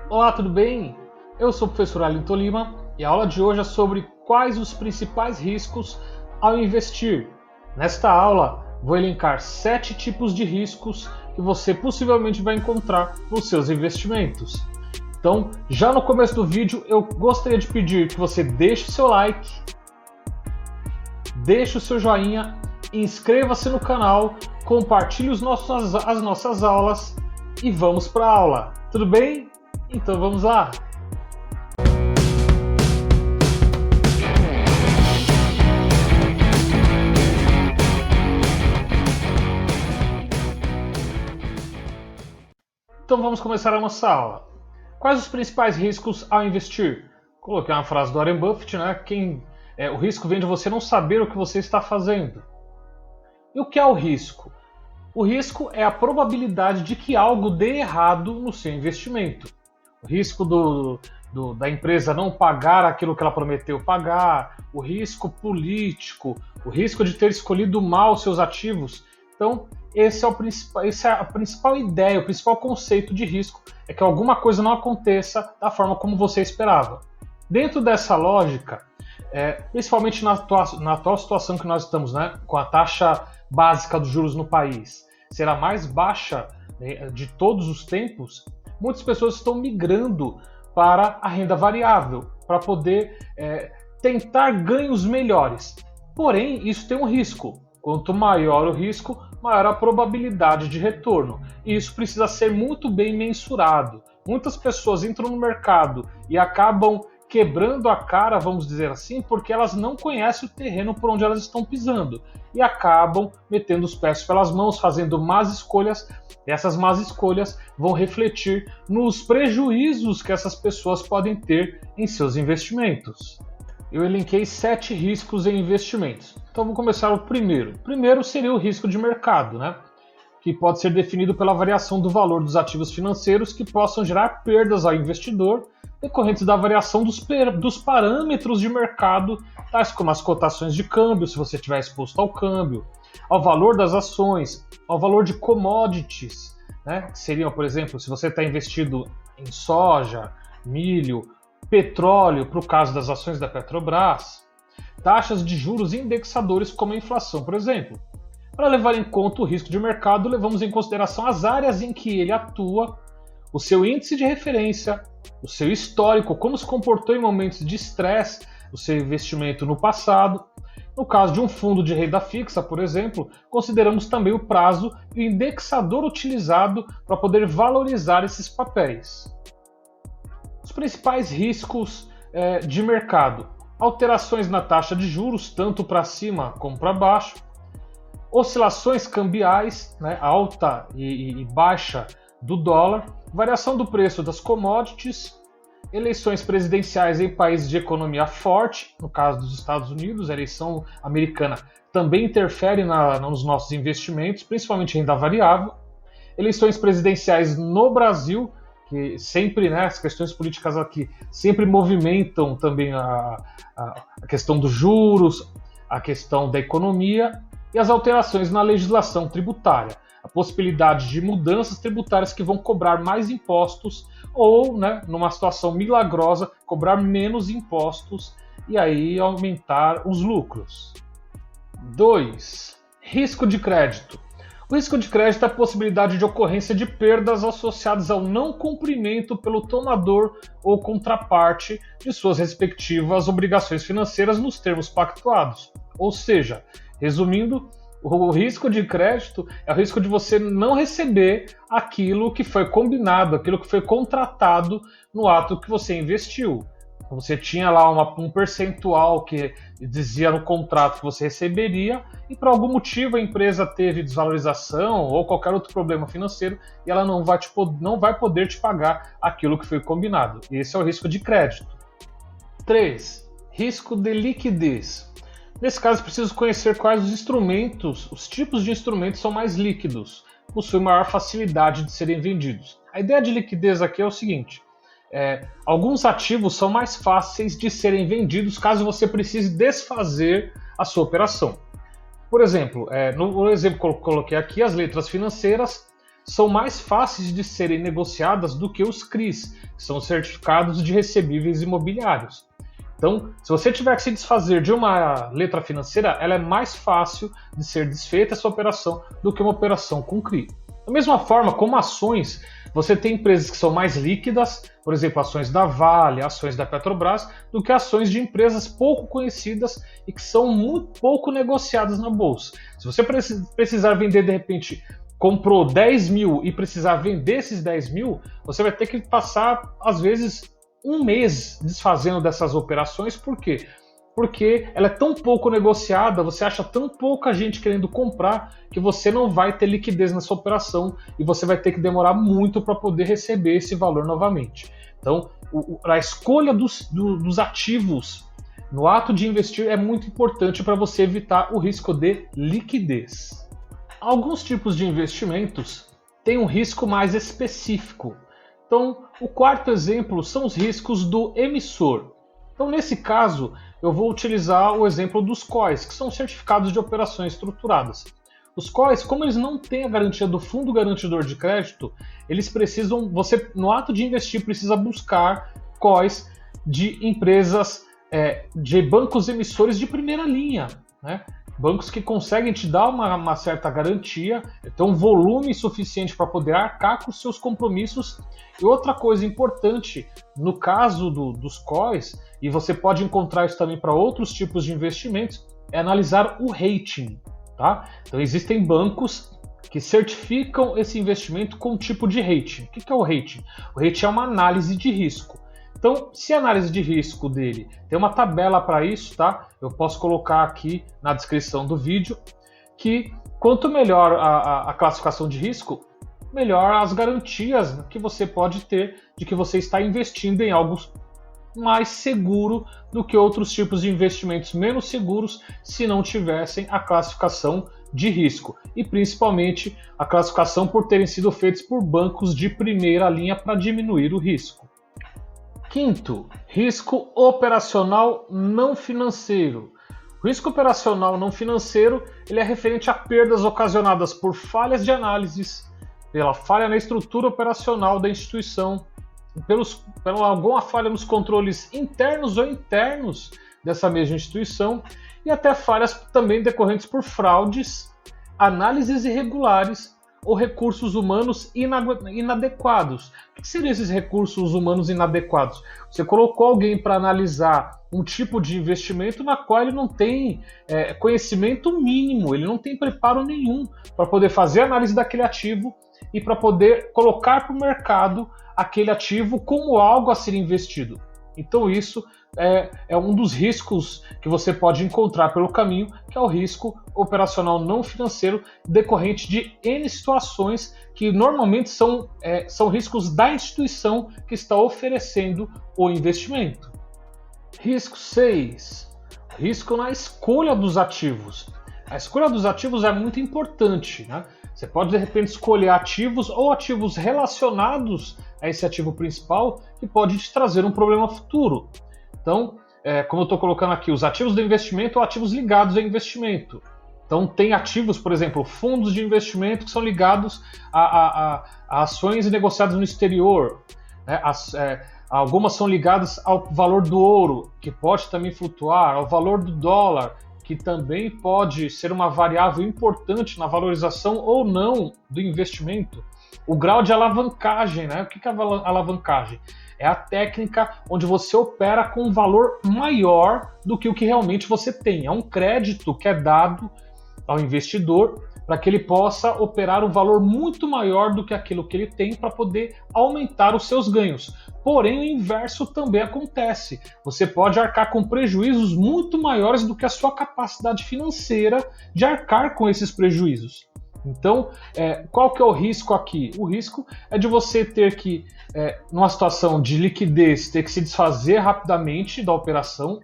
Olá, tudo bem? Eu sou o professor Alinton Lima e a aula de hoje é sobre quais os principais riscos ao investir. Nesta aula, vou elencar 7 tipos de riscos que você possivelmente vai encontrar nos seus investimentos. Então, já no começo do vídeo, eu gostaria de pedir que você deixe o seu like, deixe o seu joinha, inscreva-se no canal, compartilhe as nossas aulas e vamos para a aula. Tudo bem? Então vamos lá! Então vamos começar a nossa aula. Quais os principais riscos ao investir? Coloquei uma frase do Warren Buffett, né? O risco vem de você não saber o que você está fazendo. E o que é o risco? O risco é a probabilidade de que algo dê errado no seu investimento. O risco da empresa não pagar aquilo que ela prometeu pagar, o risco político, o risco de ter escolhido mal os seus ativos. Então, essa é a principal ideia, o principal conceito de risco, é que alguma coisa não aconteça da forma como você esperava. Dentro dessa lógica, principalmente na atual situação que nós estamos, né, com a taxa básica dos juros no país, será a mais baixa, né, de todos os tempos, muitas pessoas estão migrando para a renda variável, para poder tentar ganhos melhores. Porém, isso tem um risco. Quanto maior o risco, maior a probabilidade de retorno. E isso precisa ser muito bem mensurado. Muitas pessoas entram no mercado e acabam quebrando a cara, vamos dizer assim, porque elas não conhecem o terreno por onde elas estão pisando e acabam metendo os pés pelas mãos, fazendo más escolhas. E essas más escolhas vão refletir nos prejuízos que essas pessoas podem ter em seus investimentos. Eu elenquei 7 riscos em investimentos. Então vou começar o primeiro. O primeiro seria o risco de mercado, né? Que pode ser definido pela variação do valor dos ativos financeiros que possam gerar perdas ao investidor decorrentes da variação dos parâmetros de mercado, tais como as cotações de câmbio, se você estiver exposto ao câmbio, ao valor das ações, ao valor de commodities, né? Que seriam, por exemplo, se você está investido em soja, milho, petróleo, para o caso das ações da Petrobras, taxas de juros indexadores como a inflação, por exemplo. Para levar em conta o risco de mercado, levamos em consideração as áreas em que ele atua, o seu índice de referência, o seu histórico, como se comportou em momentos de estresse, o seu investimento no passado. No caso de um fundo de renda fixa, por exemplo, consideramos também o prazo e o indexador utilizado para poder valorizar esses papéis. Os principais riscos de mercado: alterações na taxa de juros, tanto para cima como para baixo, oscilações cambiais, né, alta e baixa do dólar, variação do preço das commodities, eleições presidenciais em países de economia forte, no caso dos Estados Unidos, a eleição americana também interfere nos nossos investimentos, principalmente renda variável, eleições presidenciais no Brasil, que sempre, né, as questões políticas aqui sempre movimentam também a questão dos juros, a questão da economia e as alterações na legislação tributária, a possibilidade de mudanças tributárias que vão cobrar mais impostos ou, né, numa situação milagrosa, cobrar menos impostos e aí aumentar os lucros. 2. Risco de crédito. O risco de crédito é a possibilidade de ocorrência de perdas associadas ao não cumprimento pelo tomador ou contraparte de suas respectivas obrigações financeiras nos termos pactuados. Ou seja, resumindo, o risco de crédito é o risco de você não receber aquilo que foi combinado, aquilo que foi contratado no ato que você investiu. Você tinha lá um percentual que dizia no contrato que você receberia e por algum motivo a empresa teve desvalorização ou qualquer outro problema financeiro e ela não vai poder te pagar aquilo que foi combinado. Esse é o risco de crédito. 3. Risco de liquidez. Nesse caso, preciso conhecer quais os tipos de instrumentos são mais líquidos, possuem maior facilidade de serem vendidos. A ideia de liquidez aqui é o seguinte: alguns ativos são mais fáceis de serem vendidos caso você precise desfazer a sua operação. Por exemplo, no exemplo que eu coloquei aqui, as letras financeiras são mais fáceis de serem negociadas do que os CRIs, que são os certificados de recebíveis imobiliários. Então, se você tiver que se desfazer de uma letra financeira, ela é mais fácil de ser desfeita essa operação do que uma operação com CRI. Da mesma forma, como ações, você tem empresas que são mais líquidas, por exemplo, ações da Vale, ações da Petrobras, do que ações de empresas pouco conhecidas e que são muito pouco negociadas na bolsa. Se você precisar vender, de repente, comprou 10 mil e precisar vender esses 10 mil, você vai ter que passar, às vezes, um mês desfazendo dessas operações. Por quê? Porque ela é tão pouco negociada, você acha tão pouca gente querendo comprar, que você não vai ter liquidez nessa operação e você vai ter que demorar muito para poder receber esse valor novamente. Então, a escolha dos ativos no ato de investir é muito importante para você evitar o risco de liquidez. Alguns tipos de investimentos têm um risco mais específico. Então, o quarto exemplo são os riscos do emissor. Então, nesse caso, eu vou utilizar o exemplo dos COIs, que são certificados de operações estruturadas. Os COIs, como eles não têm a garantia do fundo garantidor de crédito, eles precisam, você no ato de investir precisa buscar COIs de empresas, de bancos emissores de primeira linha, né? Bancos que conseguem te dar uma certa garantia, ter um volume suficiente para poder arcar com os seus compromissos. E outra coisa importante, no caso dos COIs, e você pode encontrar isso também para outros tipos de investimentos, é analisar o rating. Tá? Então existem bancos que certificam esse investimento com um tipo de rating. O que é o rating? O rating é uma análise de risco. Então, se a análise de risco dele tem uma tabela para isso, tá? Eu posso colocar aqui na descrição do vídeo, que quanto melhor a classificação de risco, melhor as garantias que você pode ter de que você está investindo em algo mais seguro do que outros tipos de investimentos menos seguros se não tivessem a classificação de risco. E principalmente a classificação por terem sido feitos por bancos de primeira linha para diminuir o risco. Quinto, risco operacional não financeiro. O risco operacional não financeiro ele é referente a perdas ocasionadas por falhas de análises, pela falha na estrutura operacional da instituição, pela alguma falha nos controles internos ou internos dessa mesma instituição e até falhas também decorrentes por fraudes, análises irregulares ou recursos humanos inadequados. O que seriam esses recursos humanos inadequados? Você colocou alguém para analisar um tipo de investimento na qual ele não tem conhecimento mínimo, ele não tem preparo nenhum para poder fazer a análise daquele ativo e para poder colocar para o mercado aquele ativo como algo a ser investido. Então isso é um dos riscos que você pode encontrar pelo caminho, que é o risco operacional não financeiro decorrente de N situações que normalmente são riscos da instituição que está oferecendo o investimento. Risco 6. Risco na escolha dos ativos. A escolha dos ativos é muito importante, né? Você pode, de repente, escolher ativos ou ativos relacionados a esse ativo principal que pode te trazer um problema futuro. Então, como eu estou colocando aqui, os ativos do investimento ou ativos ligados ao investimento. Então, tem ativos, por exemplo, fundos de investimento que são ligados a ações negociadas no exterior. Né? Algumas são ligadas ao valor do ouro, que pode também flutuar, ao valor do dólar, que também pode ser uma variável importante na valorização ou não do investimento. O grau de alavancagem, né? O que é alavancagem? É a técnica onde você opera com um valor maior do que o que realmente você tem. É um crédito que é dado ao investidor para que ele possa operar um valor muito maior do que aquilo que ele tem para poder aumentar os seus ganhos. Porém, o inverso também acontece. Você pode arcar com prejuízos muito maiores do que a sua capacidade financeira de arcar com esses prejuízos. Então, qual que é o risco aqui? O risco é de você ter que, numa situação de liquidez, ter que se desfazer rapidamente da operação,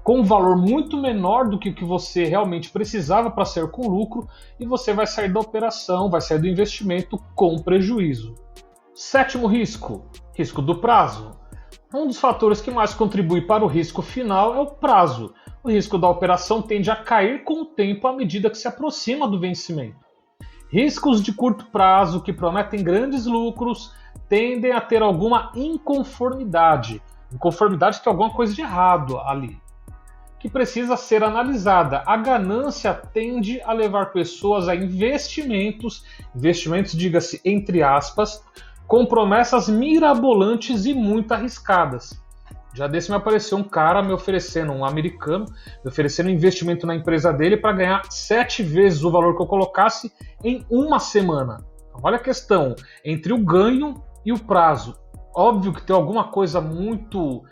com um valor muito menor do que o que você realmente precisava para sair com lucro, e você vai sair da operação, vai sair do investimento com prejuízo. Sétimo risco, risco do prazo. Um dos fatores que mais contribui para o risco final é o prazo. O risco da operação tende a cair com o tempo à medida que se aproxima do vencimento. Riscos de curto prazo que prometem grandes lucros tendem a ter alguma inconformidade. Inconformidade tem alguma coisa de errado ali, que precisa ser analisada. A ganância tende a levar pessoas a investimentos, diga-se entre aspas, com promessas mirabolantes e muito arriscadas. Já desse me apareceu um cara um americano, me oferecendo um investimento na empresa dele para ganhar 7 vezes o valor que eu colocasse em uma semana. Então, olha a questão entre o ganho e o prazo. Óbvio que tem alguma coisa muito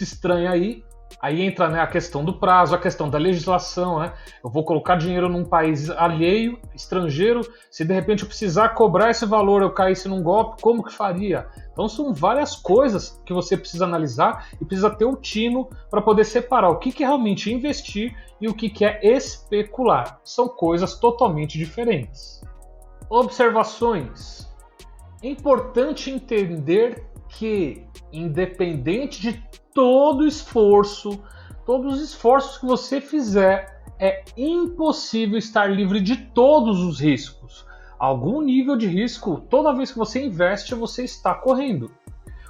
estranha aí. Aí entra, né, a questão do prazo, a questão da legislação, né? Eu vou colocar dinheiro num país alheio, estrangeiro, se de repente eu precisar cobrar esse valor, eu caísse num golpe, como que faria? Então são várias coisas que você precisa analisar e precisa ter o tino para poder separar o que é realmente investir e o que é especular. São coisas totalmente diferentes. Observações. É importante entender que, independente de todos os esforços que você fizer, é impossível estar livre de todos os riscos. Algum nível de risco, toda vez que você investe, você está correndo.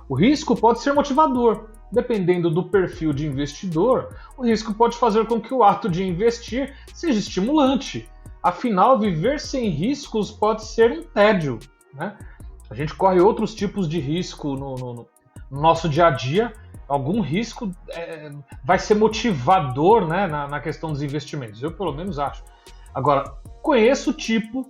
O risco pode ser motivador. Dependendo do perfil de investidor, o risco pode fazer com que o ato de investir seja estimulante. Afinal, viver sem riscos pode ser um tédio, né? A gente corre outros tipos de risco no nosso dia a dia. Algum risco vai ser motivador, né, na questão dos investimentos. Eu, pelo menos, acho. Agora, conheça o tipo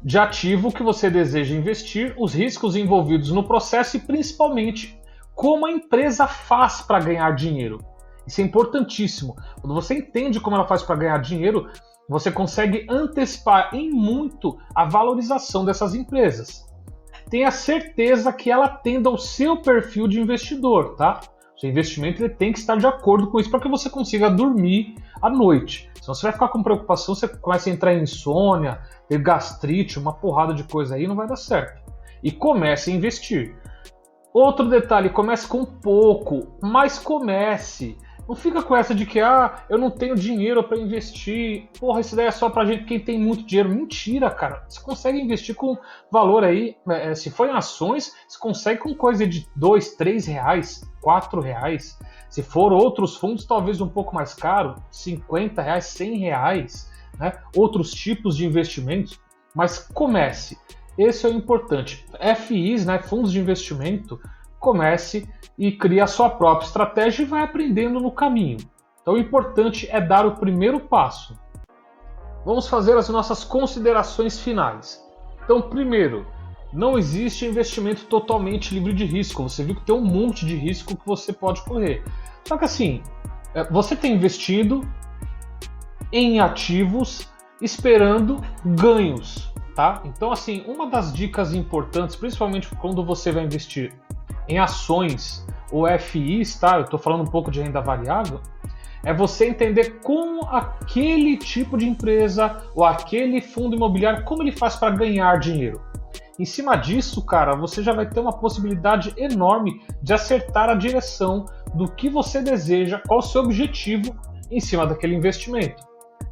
de ativo que você deseja investir, os riscos envolvidos no processo e, principalmente, como a empresa faz para ganhar dinheiro. Isso é importantíssimo. Quando você entende como ela faz para ganhar dinheiro, você consegue antecipar em muito a valorização dessas empresas. Tenha certeza que ela atenda ao seu perfil de investidor, tá? O seu investimento ele tem que estar de acordo com isso para que você consiga dormir à noite. Senão você vai ficar com preocupação, você começa a entrar em insônia, ter gastrite, uma porrada de coisa aí, não vai dar certo. E comece a investir. Outro detalhe, comece com pouco, mas comece. Não fica com essa de que eu não tenho dinheiro para investir. Porra, isso daí é só pra gente quem tem muito dinheiro. Mentira, cara. Você consegue investir com valor aí. Se for em ações, você consegue com coisa de R$2, R$3, R$4. Se for outros fundos, talvez um pouco mais caro, R$50, R$100, né? Outros tipos de investimentos. Mas comece. Esse é o importante. FIs, né? Fundos de investimento. Comece e crie a sua própria estratégia e vai aprendendo no caminho. Então o importante é dar o primeiro passo. Vamos fazer as nossas considerações finais. Então, primeiro, não existe investimento totalmente livre de risco. Você viu que tem um monte de risco que você pode correr. Só que assim, você tem investido em ativos esperando ganhos, tá? Então assim, uma das dicas importantes, principalmente quando você vai investir em ações ou FIs, tá? Eu estou falando um pouco de renda variável, é você entender como aquele tipo de empresa ou aquele fundo imobiliário, como ele faz para ganhar dinheiro. Em cima disso, cara, você já vai ter uma possibilidade enorme de acertar a direção do que você deseja, qual o seu objetivo em cima daquele investimento.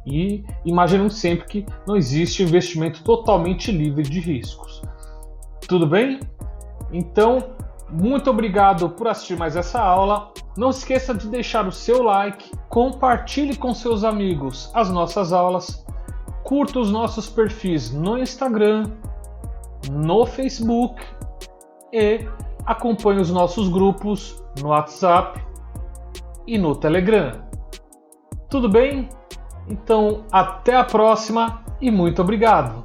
E imaginando sempre que não existe investimento totalmente livre de riscos. Tudo bem? Então, muito obrigado por assistir mais essa aula. Não esqueça de deixar o seu like, compartilhe com seus amigos as nossas aulas, curta os nossos perfis no Instagram, no Facebook e acompanhe os nossos grupos no WhatsApp e no Telegram. Tudo bem? Então, até a próxima e muito obrigado!